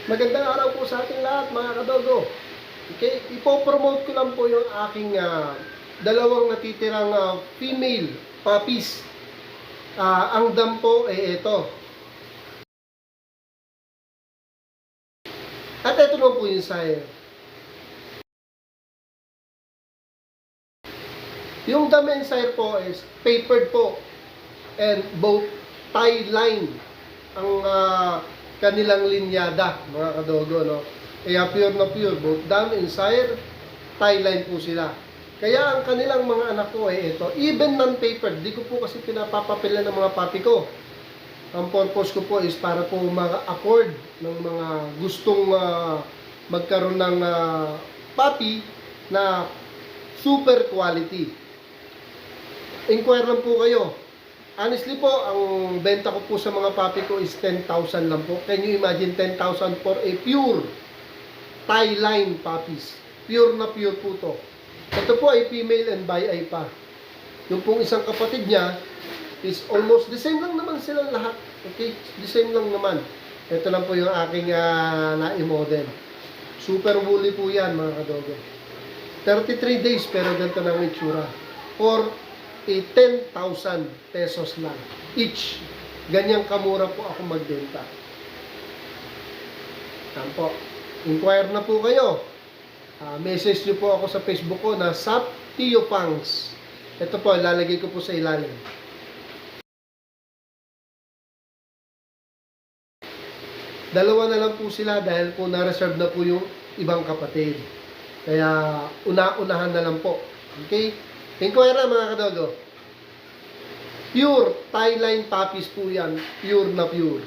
Magandang araw po sa ating lahat mga kadogo. Okay, ipopromote ko lang po yung aking dalawang natitirang female puppies. Ang dam po ay ito. At ito naman po yung sire. Yung dam and sire po is papered po and both tie line ang kanilang linyada, mga kadogo, no? Kaya pure na pure, both dam and sire, tie line po sila. Kaya ang kanilang mga anak ko ay ito, even non-papered, di ko po kasi pinapapapilan ng mga papi ko. Ang purpose ko po is para po ma-afford ng mga gustong magkaroon ng papi na super quality. Inquire lang po kayo. Honestly po, ang benta ko po sa mga papi ko is 10,000 lang po. Can you imagine 10,000 for a pure tie line puppies? Pure na pure po to. Ito po ay female and bi-eye pa. Yung pong isang kapatid niya is almost the same lang naman silang lahat. Okay? The same lang naman. Ito lang po yung aking na-model. Super woolly po yan, mga kadogo. 33 days pero ganito na ang itsura. For 10,000 pesos lang each. Ganyang kamura po ako magbenta. Yan po. Inquire na po kayo. Message nyo po ako sa Facebook ko na Sap Tio Pangs. Ito po, lalagay ko po sa ilalim. Dalawa na lang po sila dahil po na-reserve na po yung ibang kapatid. Kaya una-unahan na lang po. Okay? Inquire na mga kadogo. Pure tie line puppies po yan. Pure na pure.